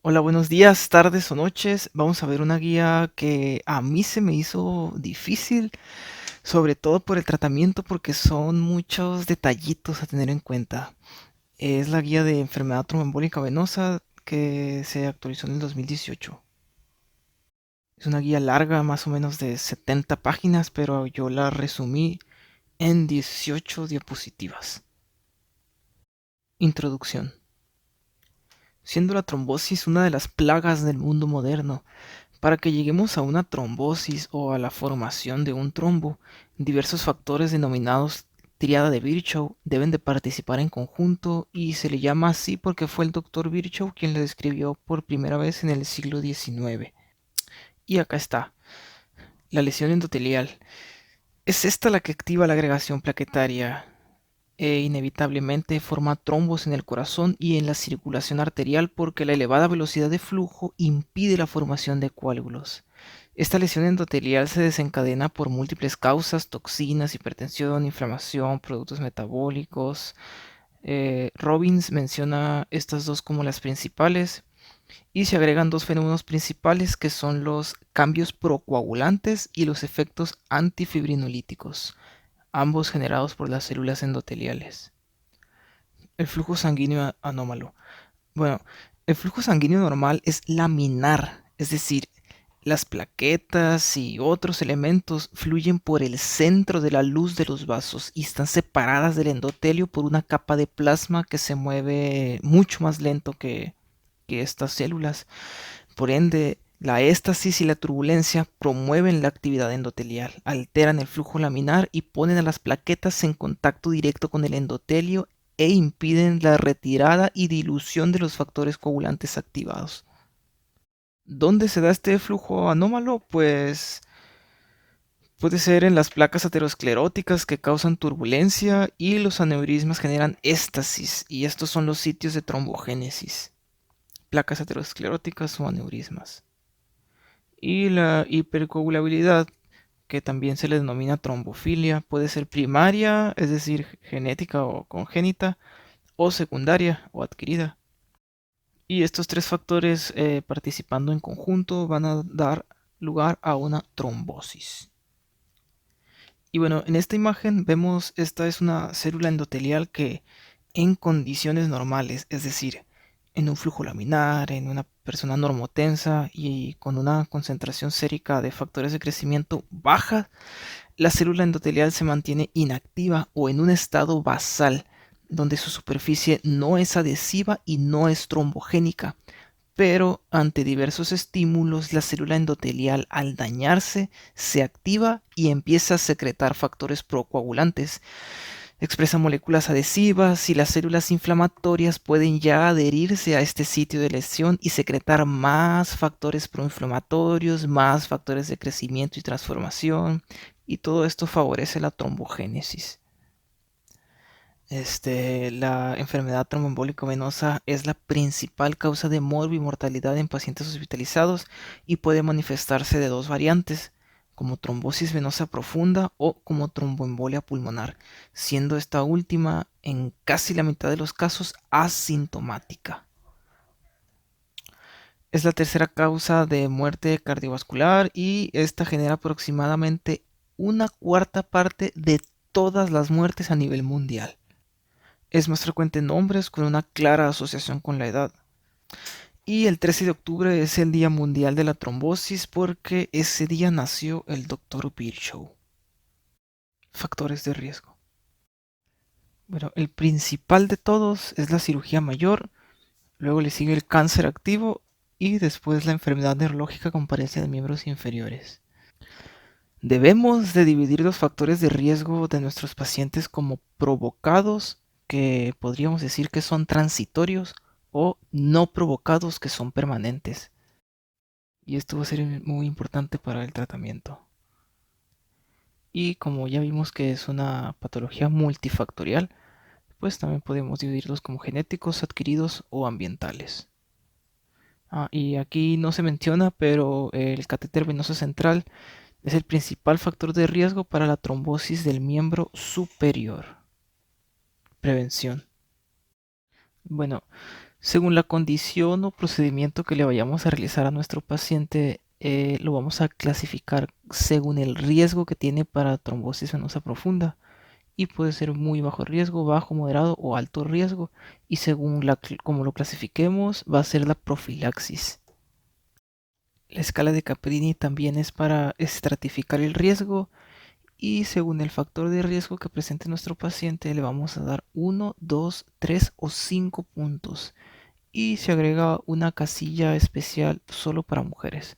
Hola, buenos días, tardes o noches. Vamos a ver una guía que a mí se me hizo difícil, sobre todo por el tratamiento, porque son muchos detallitos a tener en cuenta. Es la guía de enfermedad tromboembólica venosa que se actualizó en el 2018. Es una guía larga, más o menos de 70 páginas, pero yo la resumí en 18 diapositivas. Introducción. Siendo la trombosis una de las plagas del mundo moderno, para que lleguemos a una trombosis o a la formación de un trombo, diversos factores denominados triada de Virchow deben de participar en conjunto y se le llama así porque fue el doctor Virchow quien lo describió por primera vez en el siglo XIX. Y acá está, la lesión endotelial. Es esta la que activa la agregación plaquetaria e inevitablemente forma trombos en el corazón y en la circulación arterial porque la elevada velocidad de flujo impide la formación de coágulos. Esta lesión endotelial se desencadena por múltiples causas: toxinas, hipertensión, inflamación, productos metabólicos. Robbins menciona estas dos como las principales y se agregan dos fenómenos principales que son los cambios procoagulantes y los efectos antifibrinolíticos, ambos generados por las células endoteliales. El flujo sanguíneo anómalo. Bueno, el flujo sanguíneo normal es laminar, es decir, las plaquetas y otros elementos fluyen por el centro de la luz de los vasos y están separadas del endotelio por una capa de plasma que se mueve mucho más lento que estas células. Por ende, la éstasis y la turbulencia promueven la actividad endotelial, alteran el flujo laminar y ponen a las plaquetas en contacto directo con el endotelio e impiden la retirada y dilución de los factores coagulantes activados. ¿Dónde se da este flujo anómalo? Pues puede ser en las placas ateroscleróticas que causan turbulencia y los aneurismas generan éstasis, y estos son los sitios de trombogénesis, placas ateroscleróticas o aneurismas. Y la hipercoagulabilidad, que también se le denomina trombofilia, puede ser primaria, es decir, genética o congénita, o secundaria o adquirida. Y estos tres factores participando en conjunto van a dar lugar a una trombosis. Y bueno, en esta imagen vemos, esta es una célula endotelial que en condiciones normales, es decir, en un flujo laminar, en una persona normotensa y con una concentración sérica de factores de crecimiento baja, la célula endotelial se mantiene inactiva o en un estado basal, donde su superficie no es adhesiva y no es trombogénica. Pero ante diversos estímulos, la célula endotelial al dañarse se activa y empieza a secretar factores procoagulantes. Expresa moléculas adhesivas y las células inflamatorias pueden ya adherirse a este sitio de lesión y secretar más factores proinflamatorios, más factores de crecimiento y transformación, y todo esto favorece la trombogénesis. La enfermedad tromboembólica venosa es la principal causa de mortalidad en pacientes hospitalizados y puede manifestarse de dos variantes, como trombosis venosa profunda o como tromboembolia pulmonar, siendo esta última en casi la mitad de los casos asintomática. Es la tercera causa de muerte cardiovascular y esta genera aproximadamente una cuarta parte de todas las muertes a nivel mundial. Es más frecuente en hombres con una clara asociación con la edad. Y el 13 de octubre es el Día Mundial de la Trombosis porque ese día nació el Dr. Virchow. Factores de riesgo. Bueno, el principal de todos es la cirugía mayor, luego le sigue el cáncer activo y después la enfermedad neurológica con parencia de miembros inferiores. Debemos de dividir los factores de riesgo de nuestros pacientes como provocados, que podríamos decir que son transitorios, o no provocados, que son permanentes. Y esto va a ser muy importante para el tratamiento. Y como ya vimos que es una patología multifactorial, pues también podemos dividirlos como genéticos, adquiridos o ambientales. Y aquí no se menciona, pero el catéter venoso central es el principal factor de riesgo para la trombosis del miembro superior. Prevención. Bueno, Según la condición o procedimiento que le vayamos a realizar a nuestro paciente, lo vamos a clasificar según el riesgo que tiene para trombosis venosa profunda. Y puede ser muy bajo riesgo, bajo, moderado o alto riesgo. Y según como lo clasifiquemos, va a ser la profilaxis. La escala de Caprini también es para estratificar el riesgo y según el factor de riesgo que presente nuestro paciente le vamos a dar 1, 2, 3 o 5 puntos. Y se agrega una casilla especial solo para mujeres.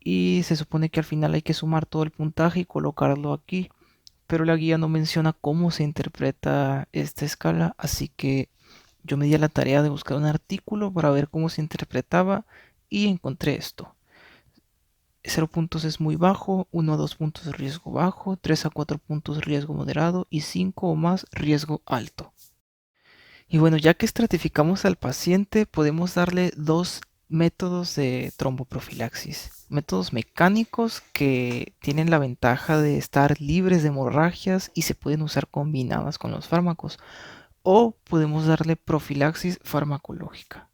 Y se supone que al final hay que sumar todo el puntaje y colocarlo aquí, pero la guía no menciona cómo se interpreta esta escala, así que yo me di a la tarea de buscar un artículo para ver cómo se interpretaba y encontré esto. 0 puntos es muy bajo, 1 a 2 puntos de riesgo bajo, 3 a 4 puntos riesgo moderado y 5 o más riesgo alto. Y bueno, ya que estratificamos al paciente, podemos darle dos métodos de tromboprofilaxis. Métodos mecánicos que tienen la ventaja de estar libres de hemorragias y se pueden usar combinadas con los fármacos. O podemos darle profilaxis farmacológica.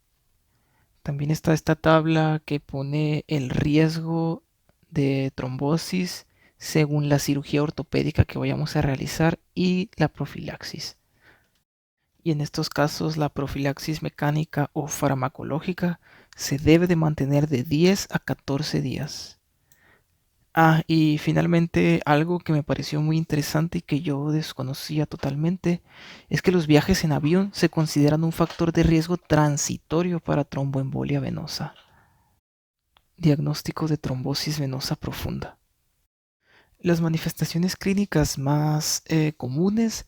También está esta tabla que pone el riesgo de trombosis según la cirugía ortopédica que vayamos a realizar y la profilaxis. Y en estos casos la profilaxis mecánica o farmacológica se debe de mantener de 10 a 14 días. Y finalmente algo que me pareció muy interesante y que yo desconocía totalmente es que los viajes en avión se consideran un factor de riesgo transitorio para tromboembolia venosa. Diagnóstico de trombosis venosa profunda. Las manifestaciones clínicas más comunes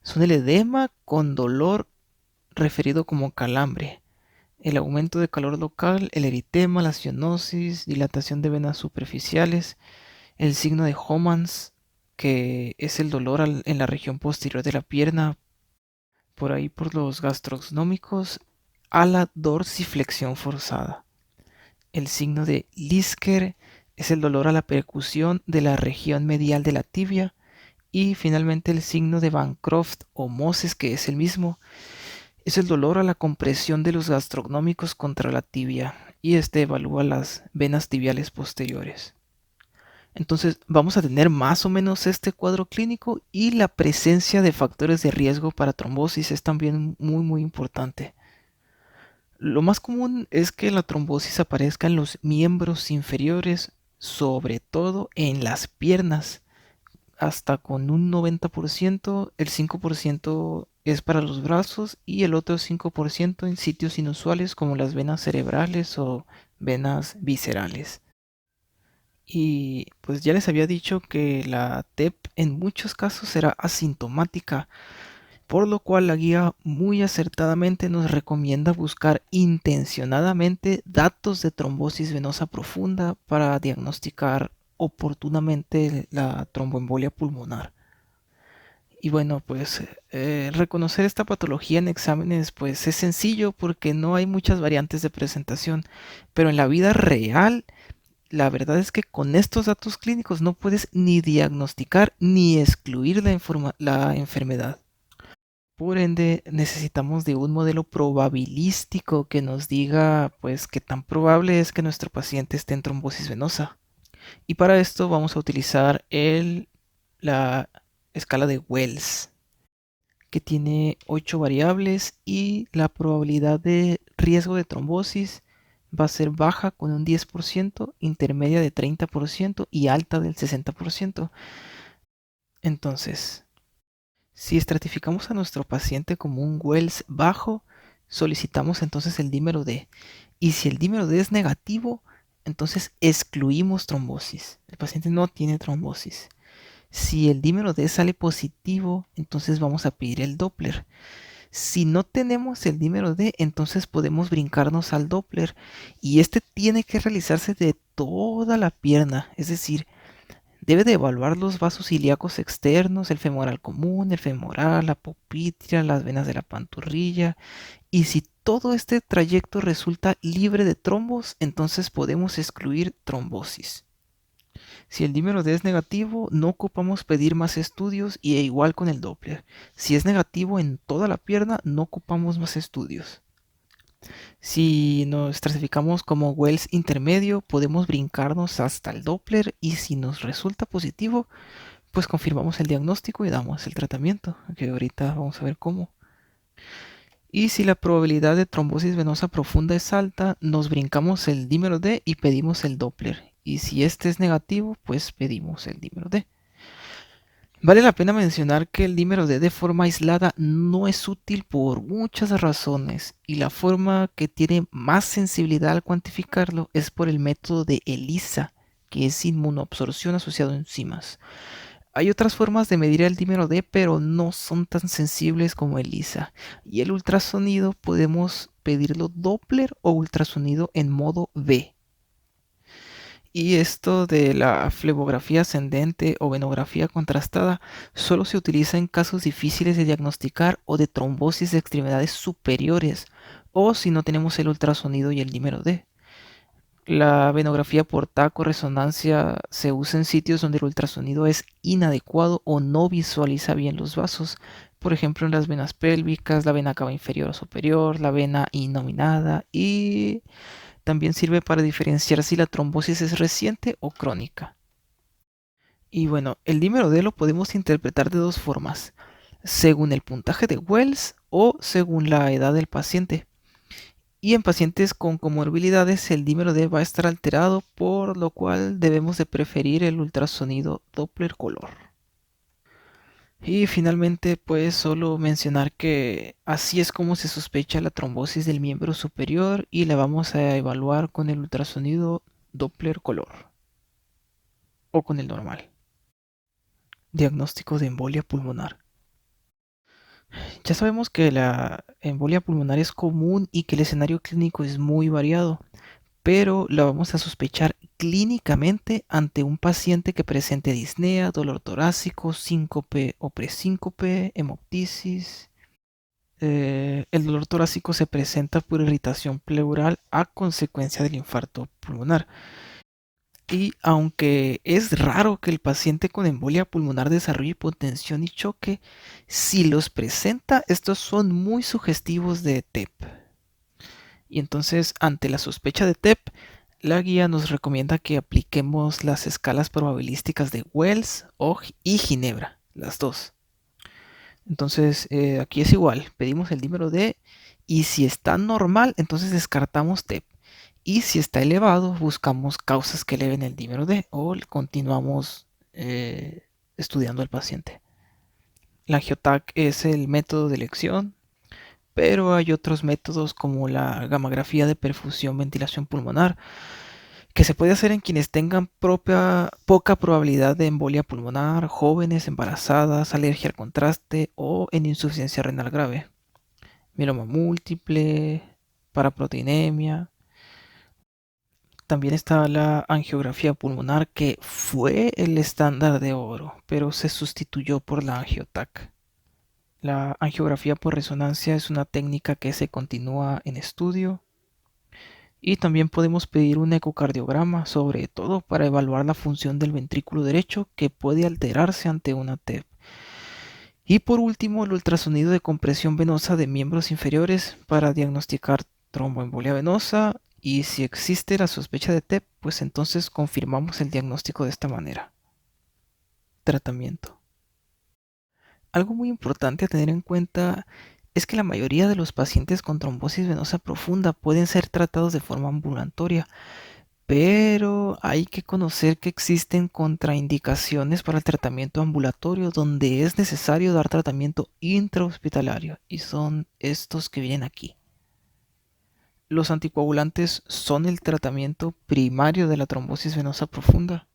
son el edema con dolor referido como calambre, el aumento de calor local, el eritema, la cianosis, dilatación de venas superficiales, el signo de Homans, que es el dolor en la región posterior de la pierna, por ahí por los gastrocnómicos, a la dorsiflexión forzada. El signo de Lisker es el dolor a la percusión de la región medial de la tibia. Y finalmente el signo de Bancroft o Moses, que es el mismo, es el dolor a la compresión de los gastrocnómicos contra la tibia. Y este evalúa las venas tibiales posteriores. Entonces vamos a tener más o menos este cuadro clínico y la presencia de factores de riesgo para trombosis es también muy importante. Lo más común es que la trombosis aparezca en los miembros inferiores, sobre todo en las piernas, hasta con un 90%, el 5% es para los brazos y el otro 5% en sitios inusuales como las venas cerebrales o venas viscerales. Y pues ya les había dicho que la TEP en muchos casos será asintomática, por lo cual la guía muy acertadamente nos recomienda buscar intencionadamente datos de trombosis venosa profunda para diagnosticar oportunamente la tromboembolia pulmonar. Y bueno, pues reconocer esta patología en exámenes pues es sencillo porque no hay muchas variantes de presentación, pero en la vida real la verdad es que con estos datos clínicos no puedes ni diagnosticar ni excluir la enfermedad. Por ende, necesitamos de un modelo probabilístico que nos diga, pues, qué tan probable es que nuestro paciente esté en trombosis venosa. Y para esto vamos a utilizar la escala de Wells, que tiene 8 variables y la probabilidad de riesgo de trombosis va a ser baja con un 10%, intermedia de 30% y alta del 60%. Entonces, si estratificamos a nuestro paciente como un Wells bajo, solicitamos entonces el dímero D. Y si el dímero D es negativo, entonces excluimos trombosis. El paciente no tiene trombosis. Si el dímero D sale positivo, entonces vamos a pedir el Doppler. Si no tenemos el dímero D, entonces podemos brincarnos al Doppler. Y este tiene que realizarse de toda la pierna, es decir, debe de evaluar los vasos ilíacos externos, el femoral común, el femoral, la poplítea, las venas de la pantorrilla. Y si todo este trayecto resulta libre de trombos, entonces podemos excluir trombosis. Si el dímero D es negativo, no ocupamos pedir más estudios y igual con el Doppler. Si es negativo en toda la pierna, no ocupamos más estudios. Si nos clasificamos como Wells intermedio, podemos brincarnos hasta el Doppler y si nos resulta positivo, pues confirmamos el diagnóstico y damos el tratamiento, que ahorita vamos a ver cómo. Y si la probabilidad de trombosis venosa profunda es alta, nos brincamos el dímero D y pedimos el Doppler. Y si este es negativo, pues pedimos el dímero D. Vale la pena mencionar que el dímero D de forma aislada no es útil por muchas razones y la forma que tiene más sensibilidad al cuantificarlo es por el método de ELISA, que es inmunoabsorción asociado a enzimas. Hay otras formas de medir el dímero D, pero no son tan sensibles como ELISA. Y el ultrasonido podemos pedirlo Doppler o ultrasonido en modo V. Y esto de la flebografía ascendente o venografía contrastada solo se utiliza en casos difíciles de diagnosticar o de trombosis de extremidades superiores o si no tenemos el ultrasonido y el dímero D. La venografía por TAC o resonancia se usa en sitios donde el ultrasonido es inadecuado o no visualiza bien los vasos. Por ejemplo, en las venas pélvicas, la vena cava inferior o superior, la vena innominada y también sirve para diferenciar si la trombosis es reciente o crónica. Y bueno, el dímero D lo podemos interpretar de dos formas, según el puntaje de Wells o según la edad del paciente. Y en pacientes con comorbilidades el dímero D va a estar alterado, por lo cual debemos de preferir el ultrasonido Doppler color. Y finalmente, pues solo mencionar que así es como se sospecha la trombosis del miembro superior y la vamos a evaluar con el ultrasonido Doppler color o con el normal. Diagnóstico de embolia pulmonar. Ya sabemos que la embolia pulmonar es común y que el escenario clínico es muy variado, pero la vamos a sospechar clínicamente ante un paciente que presente disnea, dolor torácico, síncope o presíncope, hemoptisis. El dolor torácico se presenta por irritación pleural a consecuencia del infarto pulmonar. Y aunque es raro que el paciente con embolia pulmonar desarrolle hipotensión y choque, si los presenta, estos son muy sugestivos de TEP. Y entonces, ante la sospecha de TEP, la guía nos recomienda que apliquemos las escalas probabilísticas de Wells y Ginebra, las dos. Entonces, aquí es igual, pedimos el dímero D y si está normal, entonces descartamos TEP. Y si está elevado, buscamos causas que eleven el dímero D o continuamos estudiando al paciente. La angiotac es el método de elección, pero hay otros métodos como la gammagrafía de perfusión ventilación pulmonar que se puede hacer en quienes tengan poca probabilidad de embolia pulmonar, jóvenes, embarazadas, alergia al contraste o en insuficiencia renal grave, mieloma múltiple, paraproteinemia. También está la angiografía pulmonar, que fue el estándar de oro, pero se sustituyó por la angiotac. La angiografía por resonancia es una técnica que se continúa en estudio y también podemos pedir un ecocardiograma, sobre todo para evaluar la función del ventrículo derecho que puede alterarse ante una TEP. Y por último, el ultrasonido de compresión venosa de miembros inferiores para diagnosticar tromboembolia venosa y si existe la sospecha de TEP, pues entonces confirmamos el diagnóstico de esta manera. Tratamiento. Algo muy importante a tener en cuenta es que la mayoría de los pacientes con trombosis venosa profunda pueden ser tratados de forma ambulatoria, pero hay que conocer que existen contraindicaciones para el tratamiento ambulatorio donde es necesario dar tratamiento intrahospitalario y son estos que vienen aquí. Los anticoagulantes son el tratamiento primario de la trombosis venosa profunda.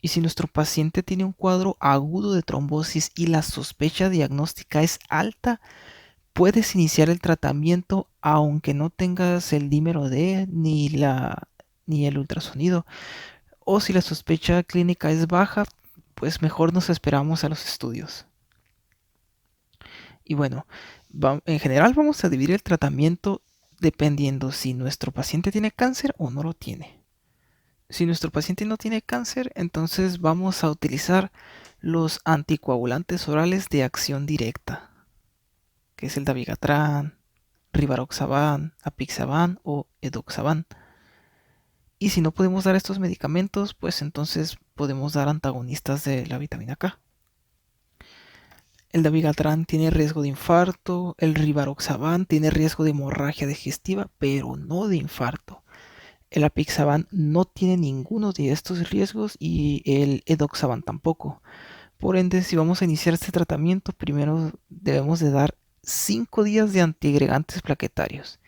Y si nuestro paciente tiene un cuadro agudo de trombosis y la sospecha diagnóstica es alta, puedes iniciar el tratamiento aunque no tengas el dímero D ni el ultrasonido. O si la sospecha clínica es baja, pues mejor nos esperamos a los estudios. Y bueno, en general vamos a dividir el tratamiento dependiendo si nuestro paciente tiene cáncer o no lo tiene. Si nuestro paciente no tiene cáncer, entonces vamos a utilizar los anticoagulantes orales de acción directa, que es el dabigatran, Rivaroxaban, Apixaban o Edoxaban. Y si no podemos dar estos medicamentos, pues entonces podemos dar antagonistas de la vitamina K. El dabigatran tiene riesgo de infarto, el rivaroxaban tiene riesgo de hemorragia digestiva, pero no de infarto. El apixaban no tiene ninguno de estos riesgos y el edoxaban tampoco. Por ende, si vamos a iniciar este tratamiento, primero debemos de dar 5 días de antiagregantes plaquetarios.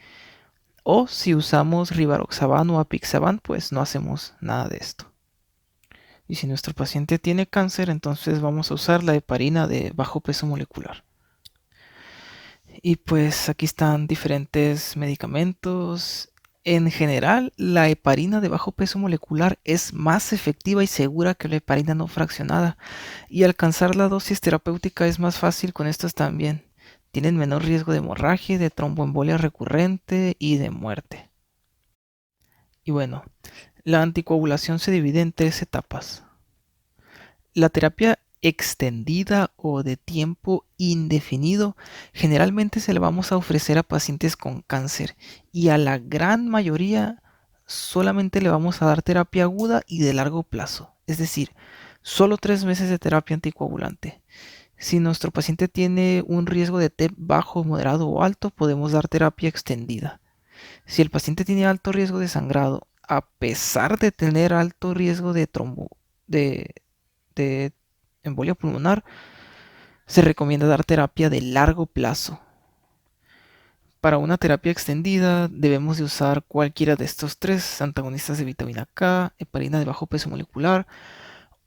O si usamos rivaroxaban o apixaban, pues no hacemos nada de esto. Y si nuestro paciente tiene cáncer, entonces vamos a usar la heparina de bajo peso molecular. Y pues aquí están diferentes medicamentos. En general, la heparina de bajo peso molecular es más efectiva y segura que la heparina no fraccionada. Y alcanzar la dosis terapéutica es más fácil con estos también. Tienen menor riesgo de hemorragia, de tromboembolia recurrente y de muerte. Y bueno, la anticoagulación se divide en 3 etapas. La terapia extendida o de tiempo indefinido generalmente se la vamos a ofrecer a pacientes con cáncer y a la gran mayoría solamente le vamos a dar terapia aguda y de largo plazo, es decir, solo 3 meses de terapia anticoagulante. Si nuestro paciente tiene un riesgo de TEP bajo, moderado o alto, podemos dar terapia extendida. Si el paciente tiene alto riesgo de sangrado, a pesar de tener alto riesgo de de embolia pulmonar, se recomienda dar terapia de largo plazo. Para una terapia extendida debemos de usar cualquiera de estos 3 antagonistas de vitamina K, heparina de bajo peso molecular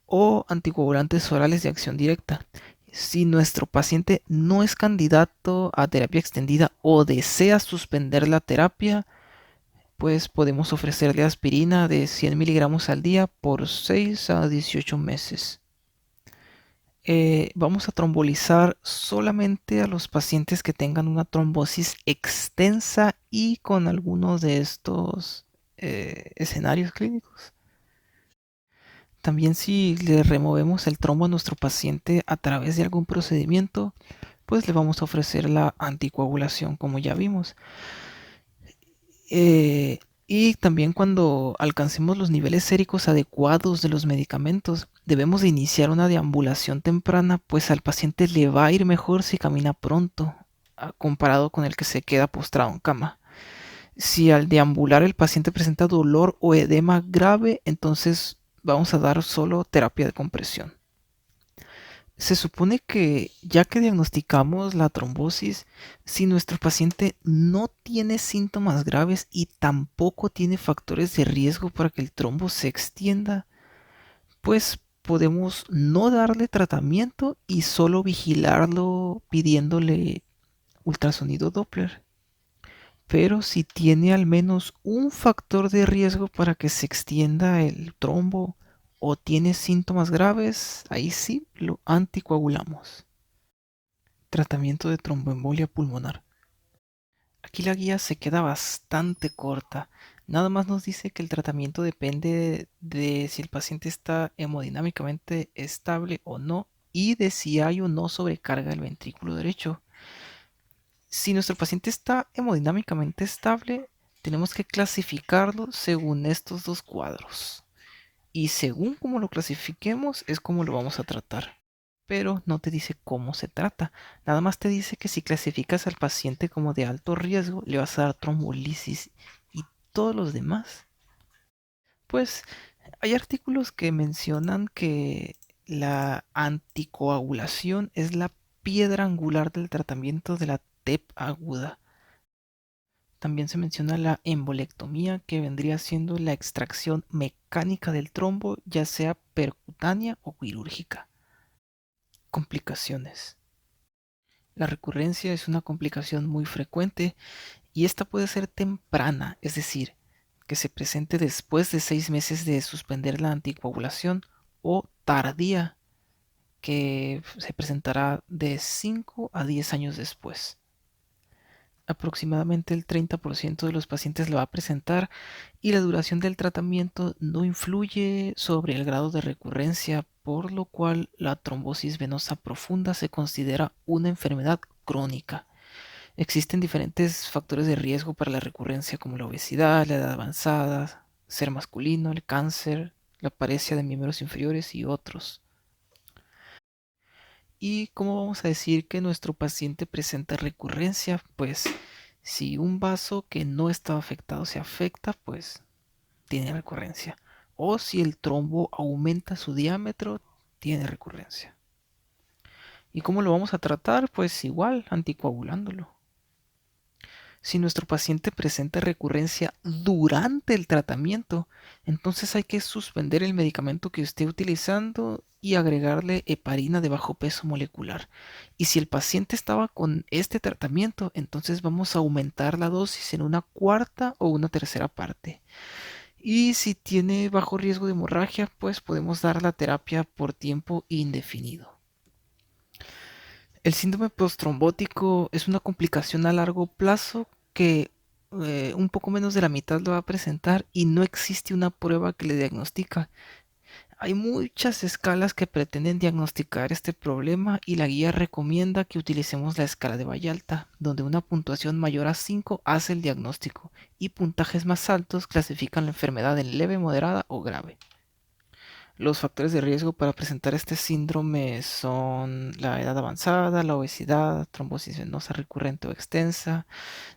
o anticoagulantes orales de acción directa. Si nuestro paciente no es candidato a terapia extendida o desea suspender la terapia, pues podemos ofrecerle aspirina de 100 miligramos al día por 6 a 18 meses. Vamos a trombolizar solamente a los pacientes que tengan una trombosis extensa y con algunos de estos escenarios clínicos. También si le removemos el trombo a nuestro paciente a través de algún procedimiento, pues le vamos a ofrecer la anticoagulación, como ya vimos. Y también cuando alcancemos los niveles séricos adecuados de los medicamentos, debemos de iniciar una deambulación temprana, pues al paciente le va a ir mejor si camina pronto, comparado con el que se queda postrado en cama. Si al deambular el paciente presenta dolor o edema grave, entonces vamos a dar solo terapia de compresión. Se supone que ya que diagnosticamos la trombosis, si nuestro paciente no tiene síntomas graves y tampoco tiene factores de riesgo para que el trombo se extienda, pues podemos no darle tratamiento y solo vigilarlo pidiéndole ultrasonido Doppler. Pero si tiene al menos un factor de riesgo para que se extienda el trombo o tiene síntomas graves, ahí sí lo anticoagulamos. Tratamiento de tromboembolia pulmonar. Aquí la guía se queda bastante corta. Nada más nos dice que el tratamiento depende de si el paciente está hemodinámicamente estable o no y de si hay o no sobrecarga del ventrículo derecho. Si nuestro paciente está hemodinámicamente estable, tenemos que clasificarlo según estos 2 cuadros. Y según cómo lo clasifiquemos es como lo vamos a tratar. Pero no te dice cómo se trata. Nada más te dice que si clasificas al paciente como de alto riesgo, le vas a dar trombolisis y todos los demás. Pues hay artículos que mencionan que la anticoagulación es la piedra angular del tratamiento de la TEP aguda. También se menciona la embolectomía, que vendría siendo la extracción mecánica del trombo, ya sea percutánea o quirúrgica. Complicaciones. La recurrencia es una complicación muy frecuente y esta puede ser temprana, es decir, que se presente después de 6 meses de suspender la anticoagulación, o tardía, que se presentará de 5 a 10 años después. Aproximadamente el 30% de los pacientes lo va a presentar y la duración del tratamiento no influye sobre el grado de recurrencia, por lo cual la trombosis venosa profunda se considera una enfermedad crónica. Existen diferentes factores de riesgo para la recurrencia como la obesidad, la edad avanzada, ser masculino, el cáncer, la paresia de miembros inferiores y otros. ¿Y cómo vamos a decir que nuestro paciente presenta recurrencia? Pues si un vaso que no estaba afectado se afecta, pues tiene recurrencia. O si el trombo aumenta su diámetro, tiene recurrencia. ¿Y cómo lo vamos a tratar? Pues igual, anticoagulándolo. Si nuestro paciente presenta recurrencia durante el tratamiento, entonces hay que suspender el medicamento que esté utilizando y agregarle heparina de bajo peso molecular. Y si el paciente estaba con este tratamiento, entonces vamos a aumentar la dosis en una cuarta o una tercera parte. Y si tiene bajo riesgo de hemorragia, pues podemos dar la terapia por tiempo indefinido. El síndrome postrombótico es una complicación a largo plazo que un poco menos de la mitad lo va a presentar y no existe una prueba que le diagnostica. Hay muchas escalas que pretenden diagnosticar este problema y la guía recomienda que utilicemos la escala de Bayalta, donde una puntuación mayor a 5 hace el diagnóstico y puntajes más altos clasifican la enfermedad en leve, moderada o grave. Los factores de riesgo para presentar este síndrome son la edad avanzada, la obesidad, trombosis venosa recurrente o extensa,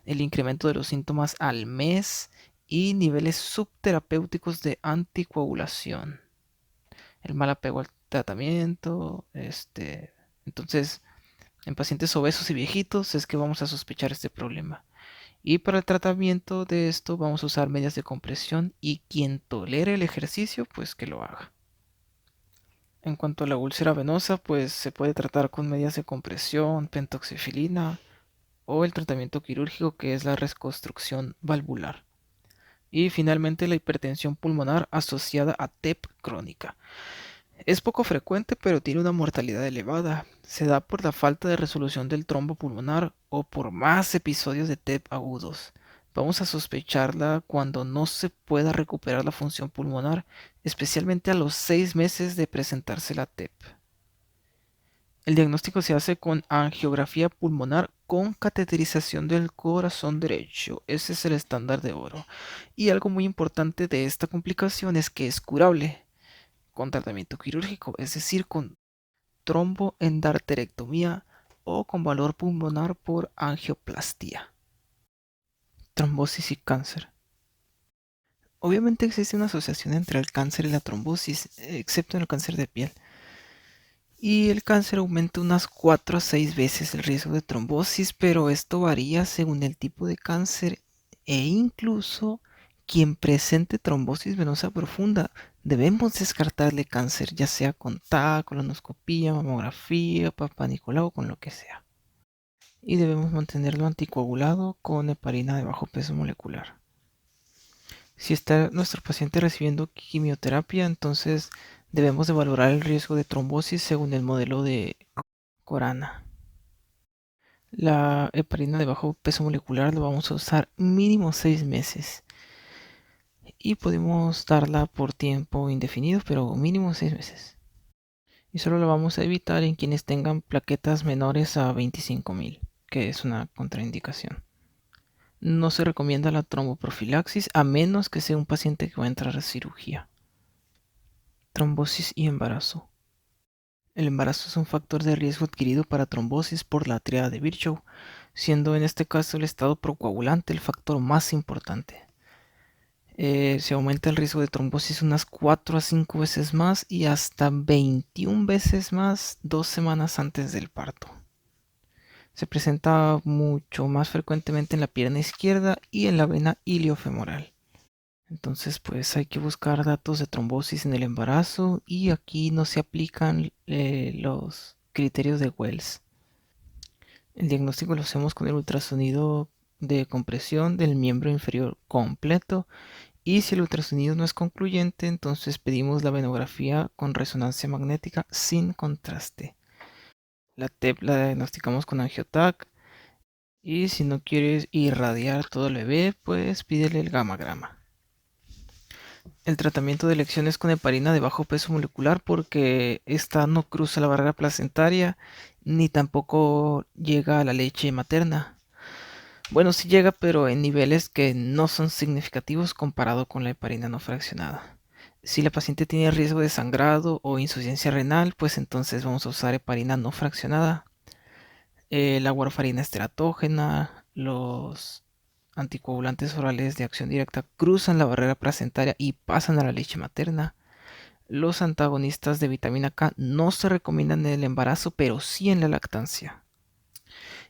el incremento de los síntomas al mes y niveles subterapéuticos de anticoagulación, el mal apego al tratamiento. Entonces, en pacientes obesos y viejitos es que vamos a sospechar este problema. Y para el tratamiento de esto vamos a usar medias de compresión y quien tolere el ejercicio, pues que lo haga. En cuanto a la úlcera venosa, pues se puede tratar con medidas de compresión, pentoxifilina o el tratamiento quirúrgico que es la reconstrucción valvular. Y finalmente la hipertensión pulmonar asociada a TEP crónica. Es poco frecuente pero tiene una mortalidad elevada. Se da por la falta de resolución del trombo pulmonar o por más episodios de TEP agudos. Vamos a sospecharla cuando no se pueda recuperar la función pulmonar, especialmente a los 6 meses de presentarse la TEP. El diagnóstico se hace con angiografía pulmonar con cateterización del corazón derecho. Ese es el estándar de oro. Y algo muy importante de esta complicación es que es curable con tratamiento quirúrgico, es decir, con tromboendarterectomía o con valor pulmonar por angioplastía. Trombosis y cáncer. Obviamente existe una asociación entre el cáncer y la trombosis, excepto en el cáncer de piel. Y el cáncer aumenta unas 4 a 6 veces el riesgo de trombosis, pero esto varía según el tipo de cáncer e incluso quien presente trombosis venosa profunda. Debemos descartarle cáncer, ya sea con TAC, colonoscopía, mamografía, papá Nicolau, con lo que sea. Y debemos mantenerlo anticoagulado con heparina de bajo peso molecular. Si está nuestro paciente recibiendo quimioterapia, entonces debemos de valorar el riesgo de trombosis según el modelo de Corana. La heparina de bajo peso molecular lo vamos a usar mínimo 6 meses. Y podemos darla por tiempo indefinido, pero mínimo 6 meses. Y solo la vamos a evitar en quienes tengan plaquetas menores a 25.000, que es una contraindicación. No se recomienda la tromboprofilaxis a menos que sea un paciente que va a entrar a cirugía. Trombosis y embarazo. El embarazo es un factor de riesgo adquirido para trombosis por la tríada de Virchow, siendo en este caso el estado procoagulante el factor más importante. Se aumenta el riesgo de trombosis unas 4 a 5 veces más y hasta 21 veces más 2 semanas antes del parto. Se presenta mucho más frecuentemente en la pierna izquierda y en la vena iliofemoral. Entonces, pues hay que buscar datos de trombosis en el embarazo y aquí no se aplican los criterios de Wells. El diagnóstico lo hacemos con el ultrasonido de compresión del miembro inferior completo y si el ultrasonido no es concluyente, entonces pedimos la venografía con resonancia magnética sin contraste. La TEP la diagnosticamos con angiotac y si no quieres irradiar todo el bebé, pues pídele el gamagrama. El tratamiento de elección es con heparina de bajo peso molecular porque esta no cruza la barrera placentaria ni tampoco llega a la leche materna. Bueno, sí llega, pero en niveles que no son significativos comparado con la heparina no fraccionada. Si la paciente tiene riesgo de sangrado o insuficiencia renal, pues entonces vamos a usar heparina no fraccionada. La warfarina esteratógena, los anticoagulantes orales de acción directa cruzan la barrera placentaria y pasan a la leche materna. Los antagonistas de vitamina K no se recomiendan en el embarazo, pero sí en la lactancia.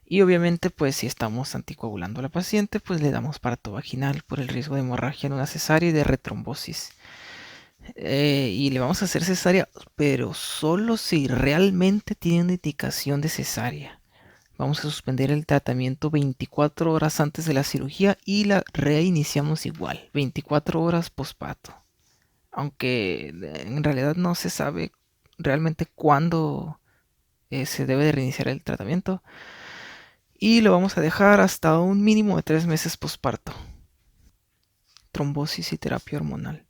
Y obviamente, pues si estamos anticoagulando a la paciente, pues le damos parto vaginal por el riesgo de hemorragia en una cesárea y de retrombosis. Y le vamos a hacer cesárea, pero solo si realmente tiene una indicación de cesárea. Vamos a suspender el tratamiento 24 horas antes de la cirugía y la reiniciamos igual, 24 horas posparto. Aunque en realidad no se sabe realmente cuándo se debe de reiniciar el tratamiento. Y lo vamos a dejar hasta un mínimo de 3 meses posparto. Trombosis y terapia hormonal.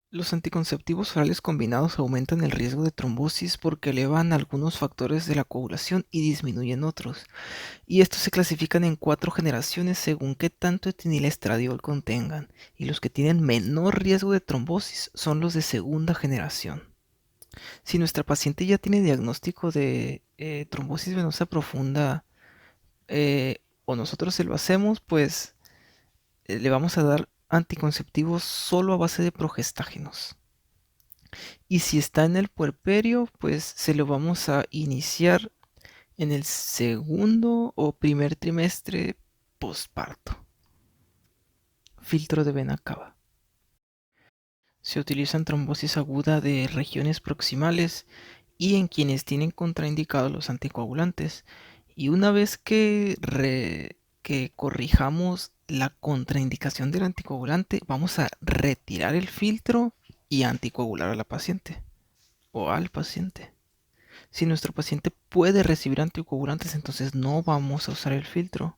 Los anticonceptivos orales combinados aumentan el riesgo de trombosis porque elevan algunos factores de la coagulación y disminuyen otros. Y estos se clasifican en 4 generaciones según qué tanto etinilestradiol contengan. Y los que tienen menor riesgo de trombosis son los de segunda generación. Si nuestra paciente ya tiene diagnóstico de trombosis venosa profunda o nosotros se lo hacemos, pues le vamos a dar anticonceptivos solo a base de progestágenos. Y si está en el puerperio, pues se lo vamos a iniciar en el segundo o primer trimestre posparto. Filtro de vena cava. Se utiliza en trombosis aguda de regiones proximales y en quienes tienen contraindicados los anticoagulantes. Y una vez que corrijamos la contraindicación del anticoagulante, vamos a retirar el filtro y anticoagular a la paciente o al paciente. Si nuestro paciente puede recibir anticoagulantes, entonces no vamos a usar el filtro.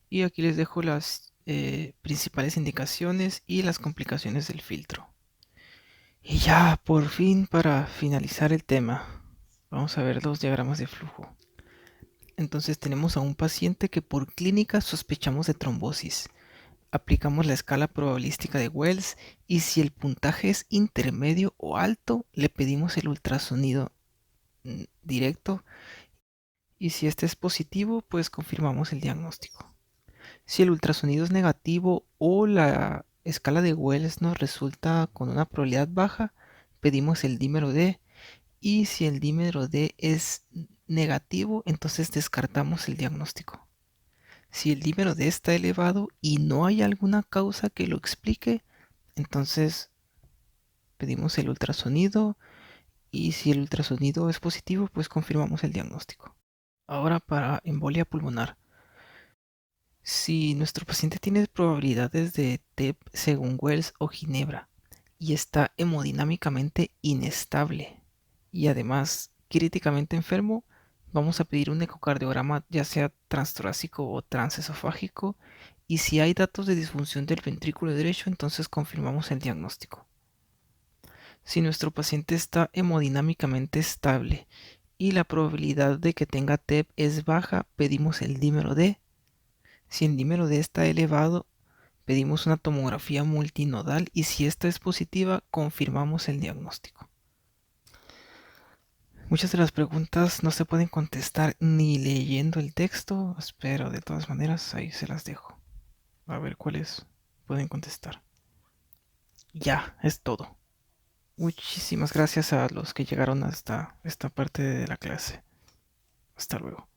Y aquí les dejo las principales indicaciones y las complicaciones del filtro. Y ya, por fin, para finalizar el tema, vamos a ver los diagramas de flujo. Entonces tenemos a un paciente que por clínica sospechamos de trombosis. Aplicamos la escala probabilística de Wells y si el puntaje es intermedio o alto, le pedimos el ultrasonido directo y si este es positivo, pues confirmamos el diagnóstico. Si el ultrasonido es negativo o la escala de Wells nos resulta con una probabilidad baja, pedimos el dímero D y si el dímero D es negativo, entonces descartamos el diagnóstico. Si el dímero D está elevado y no hay alguna causa que lo explique, entonces pedimos el ultrasonido y si el ultrasonido es positivo, pues confirmamos el diagnóstico. Ahora para embolia pulmonar. Si nuestro paciente tiene probabilidades de TEP según Wells o Ginebra y está hemodinámicamente inestable y además críticamente enfermo, vamos a pedir un ecocardiograma ya sea transtorácico o transesofágico y si hay datos de disfunción del ventrículo derecho, entonces confirmamos el diagnóstico. Si nuestro paciente está hemodinámicamente estable y la probabilidad de que tenga TEP es baja, pedimos el dímero D. Si el dímero D está elevado, pedimos una tomografía multinodal y si esta es positiva, confirmamos el diagnóstico. Muchas de las preguntas no se pueden contestar ni leyendo el texto, pero de todas maneras ahí se las dejo. A ver cuáles pueden contestar. Ya, es todo. Muchísimas gracias a los que llegaron hasta esta parte de la clase. Hasta luego.